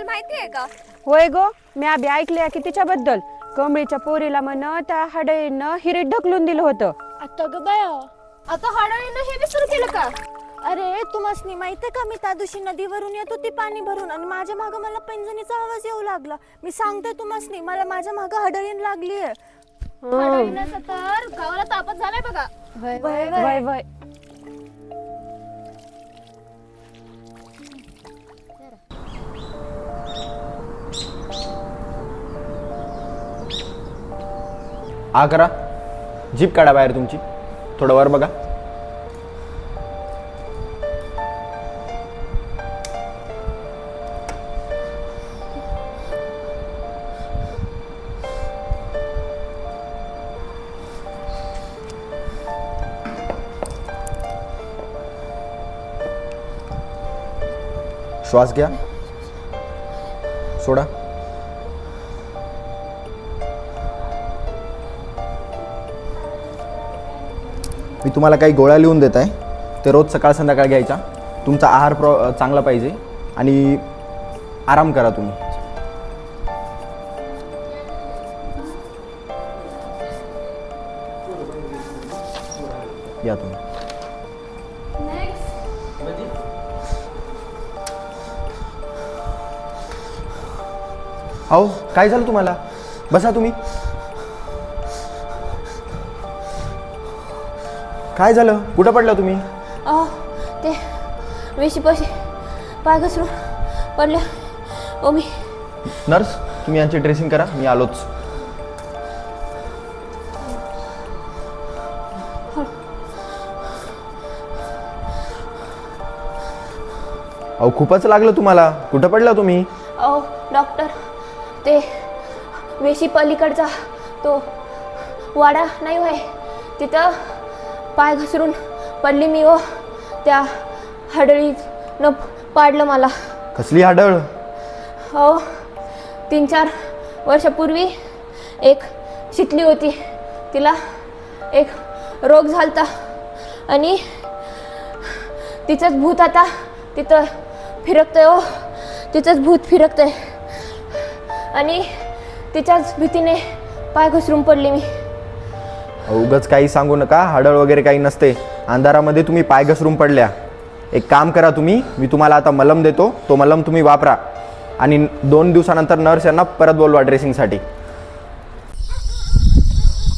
तुम्हाला माहिती आहे का? होय गो, मी आधी ऐकले की तिच्याबद्दल. कमळीच्या पोरीला म्हण त्या हडळीनं हिरीत ढकलून दिलं होतं. आता ग बाया, आता हडळीनं हे बी सुरू केलं का? अरे तुम्हाला माहितीये का, मी त्या दिवशी नदीवरून येत होती पाणी भरून आणि माझ्या माग मला पैंजणीचा आवाज येऊ लागला. मी सांगते तुम्हाला, मला माझ्या माग हडळीन लागलीये. हडळीनं तर गावाला तापत झालाय बघा. वय वय. आ करा, जीप काढा बाहेर तुमची, थोडं वर बघा. श्वास घ्या, सोडा. मी तुम्हाला काही गोळ्या लिहून देत आहे, ते रोज सकाळ संध्याकाळ घ्यायचा. तुमचा आहार चांगला पाहिजे आणि आराम करा तुम्ही. या तुम्ही. अहो काय झालं तुम्हाला? बसा तुम्ही. काय झालं? कुठं पडला तुम्ही? अहो ते वेशी पैसे पाय घसरून पडले. ओ मी नर्स, तुम्ही यांची ड्रेसिंग करा, मी आलोच. अहो खूपच लागलं तुम्हाला. कुठं पडला तुम्ही? अहो डॉक्टर, ते वेशी पलीकडचा तो वाडा नाही होय, तिथं पाय घसरून पडली मी. ओ त्या हडळीनं पाडलं मला. कसली हाडळ? हो, 3-4 वर्षापूर्वी एक शिकली होती, तिला एक रोग झालता आणि तिचंच भूत आता तिथं फिरकतंय. ओ तिचंच भूत फिरकतंय आणि तिच्याच भीतीने पाय घसरून पडली मी. उगाच काही सांगू नका, हाडळ वगैरे काही नसते. अंधारामध्ये तुम्ही पाय घसरून पडल्या. एक काम करा तुम्ही, मी तुम्हाला आता मलम देतो, तो मलम तुम्ही वापरा आणि 2 दिवसानंतर नर्स यांना परत बोलवा ड्रेसिंगसाठी.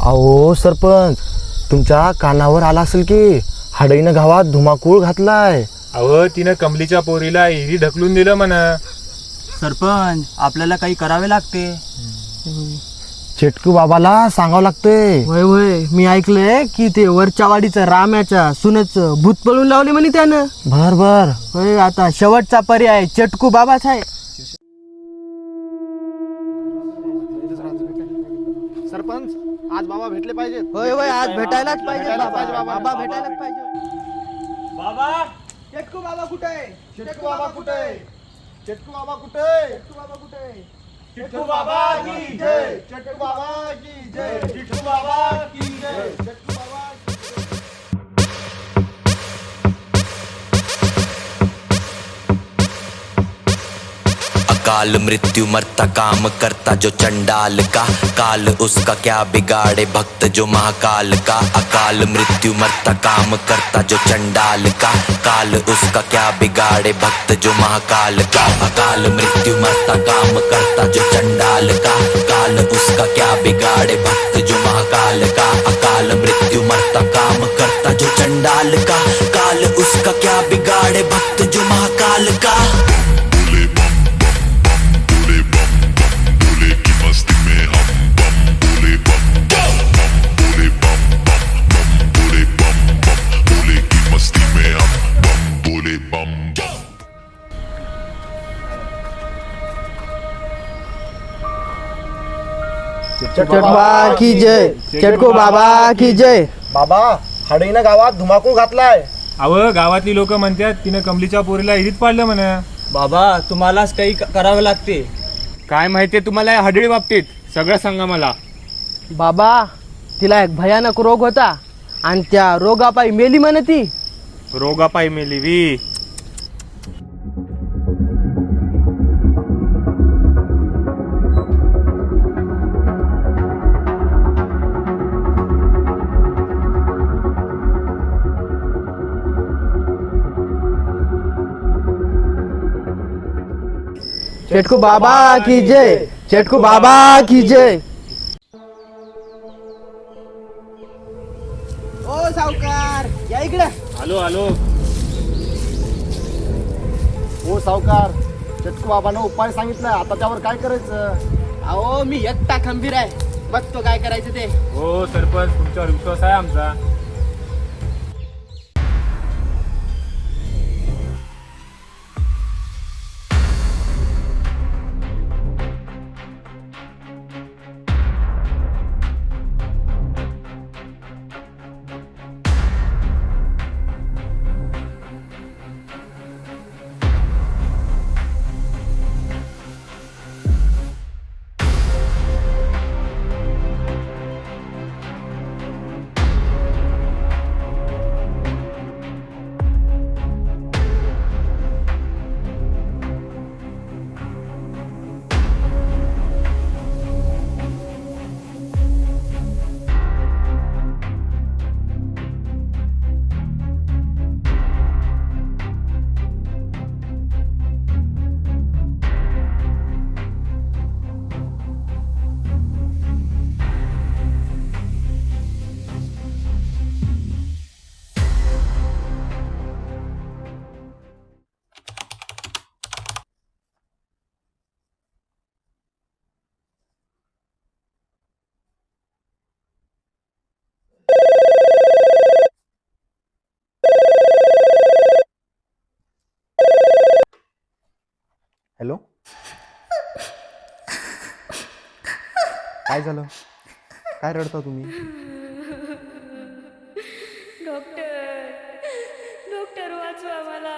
अहो सरपंच, तुमच्या कानावर आला असेल की हाडळीनं गावात धुमाकूळ घातलाय. अहो तिनं कमलीच्या पोरीला इरी ढकलून दिलं म्हणा. सरपंच, आपल्याला काही करावे लागते. चेटकू बाबाला सांगावं लागतंय. होय होय, मी ऐकलंय की ते वरच्या वाडीचं राम्याच्या सुनचं भूत पळून लावले म्हणे त्यानं. बर बर. होय, आता शेवटचा पर्याय चटकू बाबाच आहे. सरपंच, आज बाबा भेटले पाहिजेत. होय होय, आज भेटायलाच पाहिजे बाबा भेटायलाच पाहिजे. बाबा, चेटकू बाबा कुठे आहे? चेटकू बाबा कुठे आहे? चेटकू बाबा कुठे आहे? चेटकू बाबा कुठे आहे? चिट्टू बाबा की जय. चेटकू बाबा की जय. चिट्टू बाबा की जय. चेटकू बाबा. अकाल मृत्यु मरता काम करता जो चंडाल का, काल उसका क्या बिगाड़े भक्त जो महाकाल का. अकाल मृत्यु मरता काम करता जो चंडाल का, काल उसका क्या बिगाड़े भक्त जो महाकाल का. अकाल मृत्यु मरता काम करता जो चंडाल का, काल उसका क्या बिगाड़े भक्त जो महाकाल का. अकाल मृत्यु मरता काम करता जो चंडाल का, काल उसका क्या बिगाड़े भक्त जो महाकाल का. चटकू बाबा की जय. चटकू बाबा की जय. बाबा, हाडळीनं गावात धुमाकूळ घातलाय. अहो गावातली लोक म्हणतात तिनं कमलीच्या पोरीला इरीत पाडलं म्हणा. बाबा, तुम्हालाच काही करावे लागते. काय माहितीये तुम्हाला हडळी बाबतीत? सगळं सांगा मला. बाबा, तिला एक भयानक रोग होता आणि त्या रोगापायी मेली म्हणे ती. रोगापायी मेली वी. चेटकू बाबा की जय, चेटकू बाबा की जय. ओ सावकार या इकडे. आलो आलो. हो सावकार, चटकू बाबानं उपाय सांगितला, आता त्यावर काय करायचं? अहो मी एकटा खंबीर आहे, बघतो काय करायचं ते. हो सरपंच, तुमच्यावर विश्वास आहे आमचा. हॅलो, काय झालं? काय रडता तुम्ही? डॉक्टर वाचवा मला,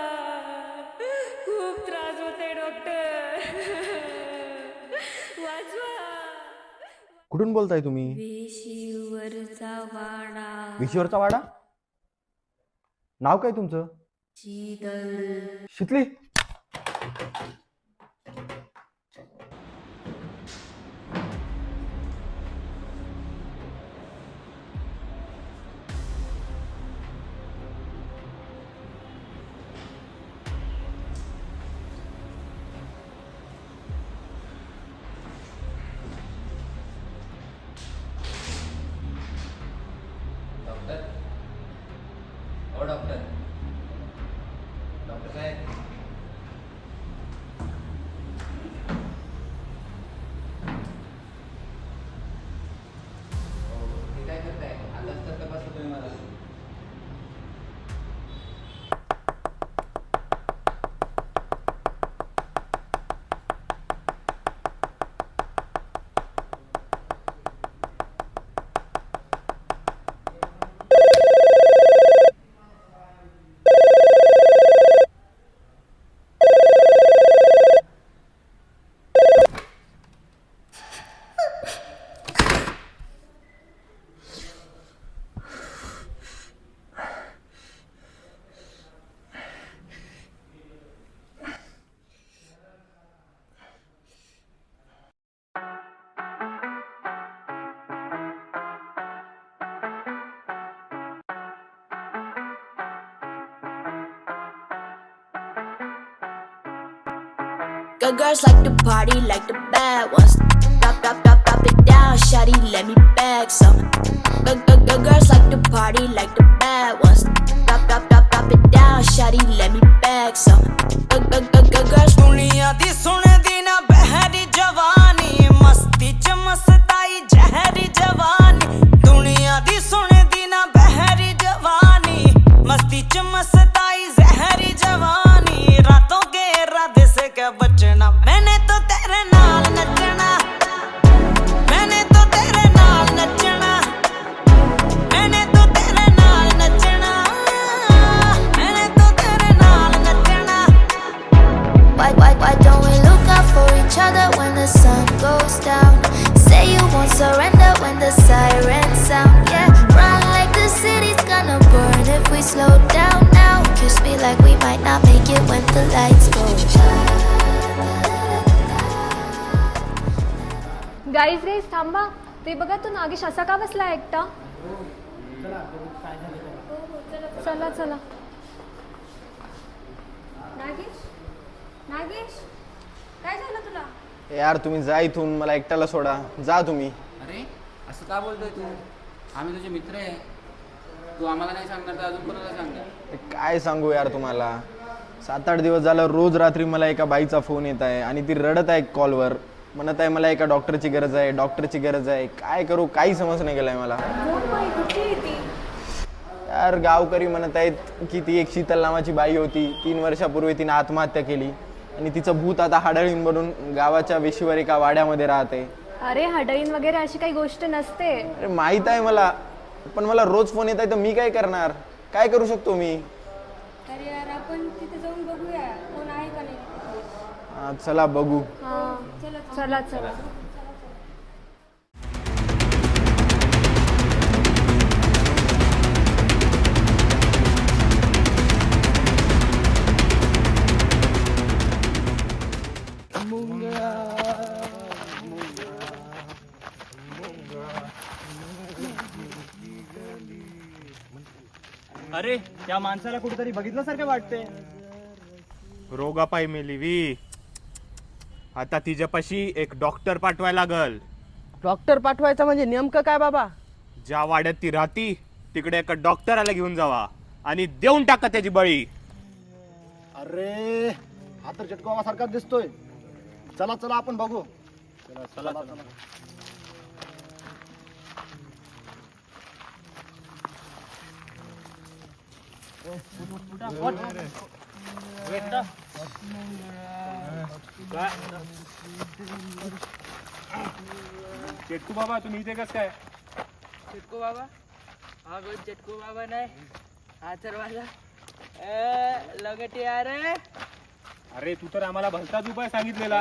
खूप त्रास होते डॉक्टर, वाचवा. कुठून बोलताय तुम्ही? विशीवरचा वाडा. नाव काय तुमचं? शीतली. Good girls like to party like the bad ones. Drop it down, shawty, let me bag some. Good girls like to party like the bad ones. Drop it down, shawty, let me bag some. Good girls. दुनिया दी सुनदी ना बहरी जवानी, मस्ती च मस्ताई जहरी जवानी. दुनिया दी सुनदी ना बहरी जवानी, मस्ती च मस्ताई जहरी जवानी. रातों के इरादे से क्या बचना, मैंने तो तेरे नाल नचना, मैंने तो तेरे नाल नचना, मैंने तो तेरे नाल नचना, मैंने तो तेरे नाल नचना. Why don't we look out for each other when the sun goes down? Say you won't surrender when the sirens sound. Yeah, run like the city's gonna burn if we slow down now. Kiss me like we might not make it when the lights go. Guys थांबा, ते बघा तो नागेश असा का बसला एकटा. चला चला. नागेश, नागेश, काय झालं तुला? यार तुम्ही जा इथून, मला एकट्याला सोडा, जा तुम्ही. अरे असं का बोलतोय तू? आम्ही तुझे मित्र आहे. तू आम्हाला नाही सांगणार तर अजून कोणाला सांगणार? काय सांगू यार तुम्हाला, 7-8 दिवस झालं रोज रात्री मला एका बाईचा फोन येत आहे आणि ती रडत आहे कॉलवर, म्हणत आहे मला एका डॉक्टरची गरज आहे, डॉक्टरची गरज आहे. काय करू काही समज नाही गेलाय मला. यार गावकरी म्हणत आहेत की ती एक शीतल नावाची बाई होती, 3 वर्षापूर्वी तिने आत्महत्या केली आणि तिचं भूत आता हाडळीन बनून गावाच्या वेशीवर एका वाड्यामध्ये राहते. अरे हडळीन वगैरे अशी काही गोष्ट नसते. अरे माहित आहे मला, पण मला रोज फोन येत आहे तर मी काय करणार, काय करू शकतो मी? अरे यार आपण तिथे जाऊन बघूया कोण आहे का नाही. चला बघू. चला चला. अरे त्या माणसाला कुठेतरी बघितल्यासारखं वाटते. रोगापायी मेली वी. आता तिच्यापाशी एक डॉक्टर पाठवायला लागल. डॉक्टर पाठवायचा म्हणजे नेमकं काय बाबा? ज्या वाड्यात ती राहती तिकडे एका डॉक्टराला घेऊन जावा आणि देऊन टाका त्याची बळी. अरे हा तर चटकावासारखा दिसतोय. चला चला आपण बघू. चला चला. चेटकू बाबा तुम्ही इथे कस काय? चटको बाबा? हा गो चटको बाबा नाही, हा चरवाला लगट यार. अरे तू तर आम्हाला भलताच उपाय सांगितलेला.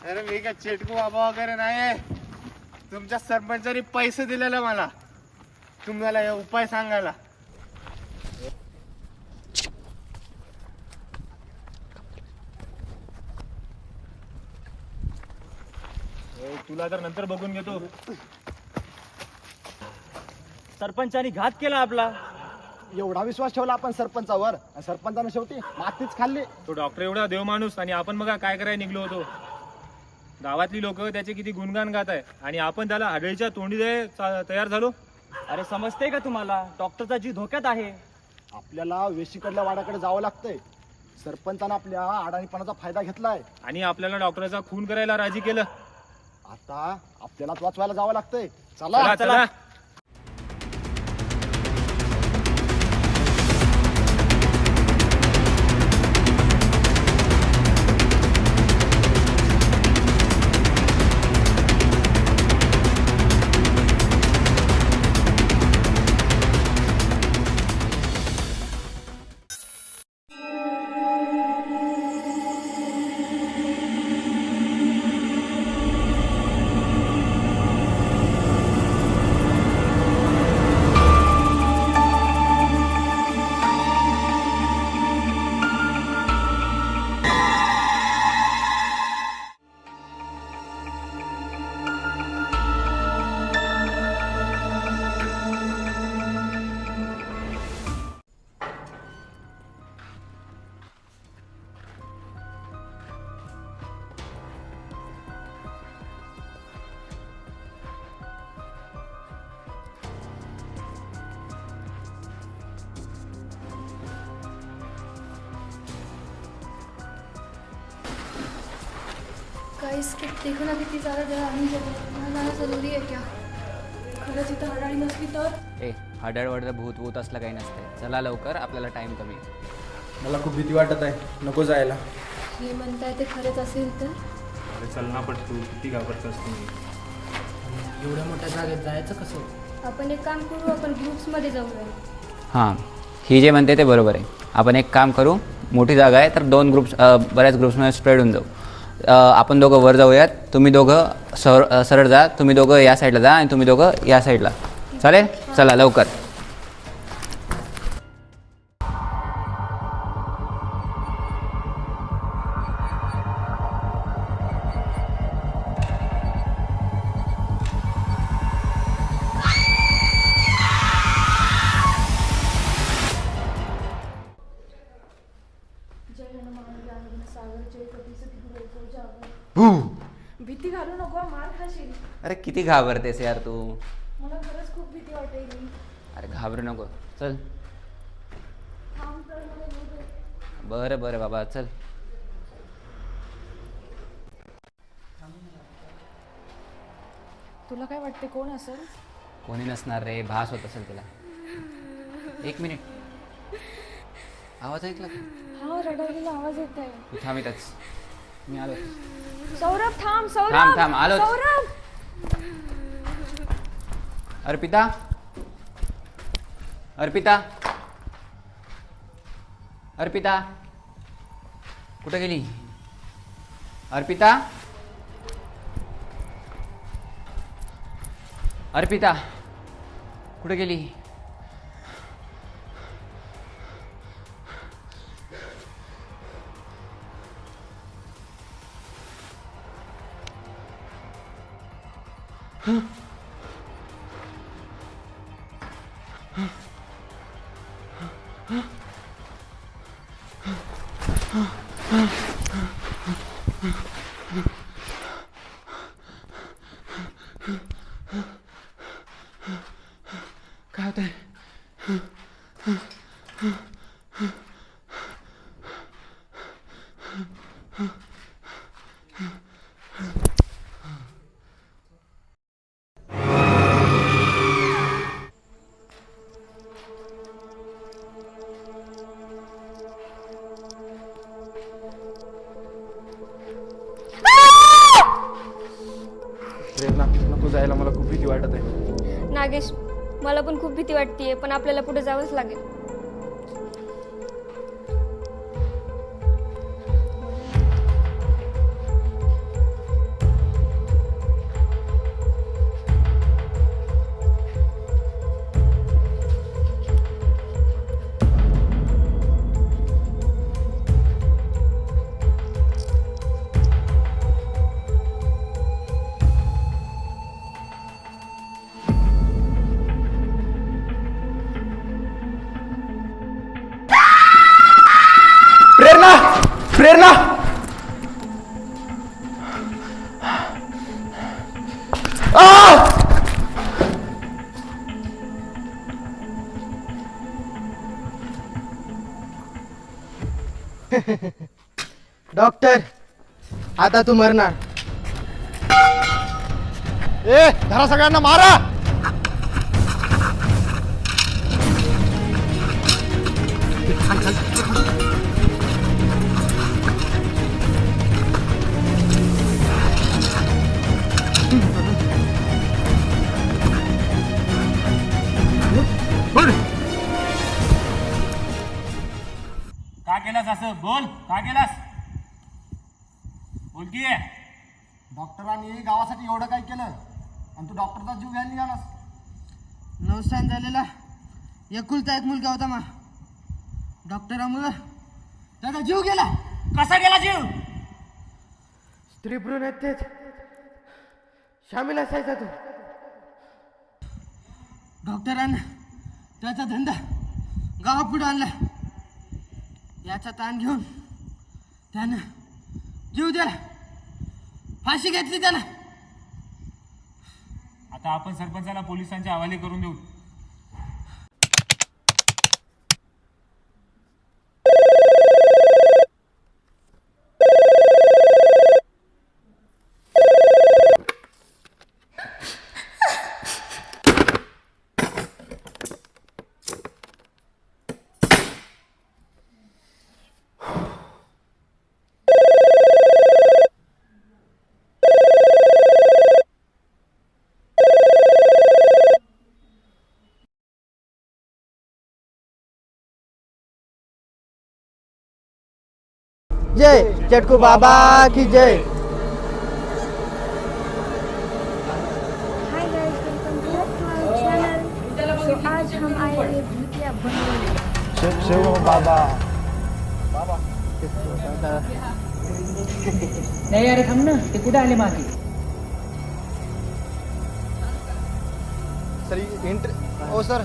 अरे मी काय चेटकू बाबा वगैरे नाही. तुमच्या सरपंचानी पैसे दिलेले मला तुम्हाला हे उपाय सांगायला. तुला तर नंतर बघून घेतो. सरपंचानी घात केला आपला. एवढा विश्वास ठेवला आपण सरपंचावर, सरपंचाने शेवटी मातीच खाल्ली. तो डॉक्टर एवढा देव माणूस आणि आपण बघा काय करायला निघलो होतो. गावातली लोक त्याचे किती गुणगान गात आहे आणि आपण त्याला आढळीच्या तोंडी तयार झालो. अरे समजते का तुम्हाला, डॉक्टरचा जीव धोक्यात आहे. आपल्याला वेशीकडल्या वाड्याकडे जावं लागतंय. सरपंचानं आपल्या अडाणीपणाचा फायदा घेतलाय आणि आपल्याला डॉक्टरचा खून करायला राजी केलं. आता आपल्याला वाचवायला जावं लागतंय. चला चला. गाइस देखो ना कितनी ज़्यादा जगह आनी जगह जाना ज़रूरी है क्या? खरंच इथं हडाळी नसली तर? ए हडळ भूत असलं काही नसतंय. चला लवकर, आपल्याला टाइम कमी. मला खूप भीती वाटत आहे, नको जायला. हे म्हणताय ते खरंच असेल तर? अरे चल ना पटकू, किती घाबरतोस तुम्ही. एवढ्या मोठ्या जागेत जायचं कसं? आपण एक काम करू, आपण ग्रुप्समध्ये जाऊया. हां, ही जे म्हणते ते बरोबर आहे. आपण एक काम करू, मोठी जागा आहे तर 2 ग्रुप्स बऱ्याच ग्रुप्समध्ये स्प्रेड होऊन जाऊ. आपण दोघं वर जाऊयात. तुम्ही दोघं सरळ जा, तुम्ही दोघं या साईडला जा आणि तुम्ही दोघं या साईडला. चालेल? चला लवकर. भीती घालू नको, मार खाशील. अरे किती घाबरतेस यार तू. मला खरंच खूप भीती वाटेल. अरे घाबरू नको, चल. थांब तर मला येऊ दे. बरं बरं बाबा, चल. तुला काय वाटते कोण असेल? कोणी नसणार रे, भास होत असेल तुला. 1 मिनिट, आवाज ऐकला का? हा, रडायला आवाज येत आहे. तू थांब इथंच, मी आलो. सौरभ थांब, थांब सौरभ थांब, आलो. सौरभ. अर्पिता, अर्पिता, अर्पिता, कुठे गेली? अर्पिता, अर्पिता, कुठे गेली? काय होतंय? प्रेरणा, नको जायला, मला खूप भीती वाटत आहे. नागेश, मला पण खूप भीती वाटतेय, पण आपल्याला पुढे जावंच लागेल. प्रेरणा, प्रेरणा. डॉक्टर, आता तू मरणार. ए, धरा सगळ्यांना, मारा. का केलास असं? बोल, का केलास? बोल की. डॉक्टरांनी गावासाठी एवढं काय केलं आणि तू डॉक्टरचा जीव घ्यायला निघालास. नवसान झालेला एकुलता एक मुलगा होता मा. डॉक्टरामुळं त्याचा जीव गेला. कसा गेला जीव? स्त्री भ्रूण हत्येत शामिल असायचा तो. डॉक्टरांना त्याचा धंदा गावापुढे आणला. याचा ताण घेऊन त्यानं जीव दिला, फाशी घेतली त्यानं. आता आपण सरपंचाला पोलिसांच्या हवाले करून देऊ. जय चटकू बाबा की जय. Hi guys, welcome back to our channel. So आज हम आए हैं भूतिया बनने. शिव बाबा. नाही अरे थांब ना, ते कुठे आले मागे? सर ओ सर.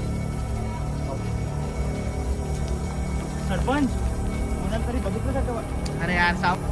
सरपंच, कोणाला तरी बघितलं का? अरे यार साहब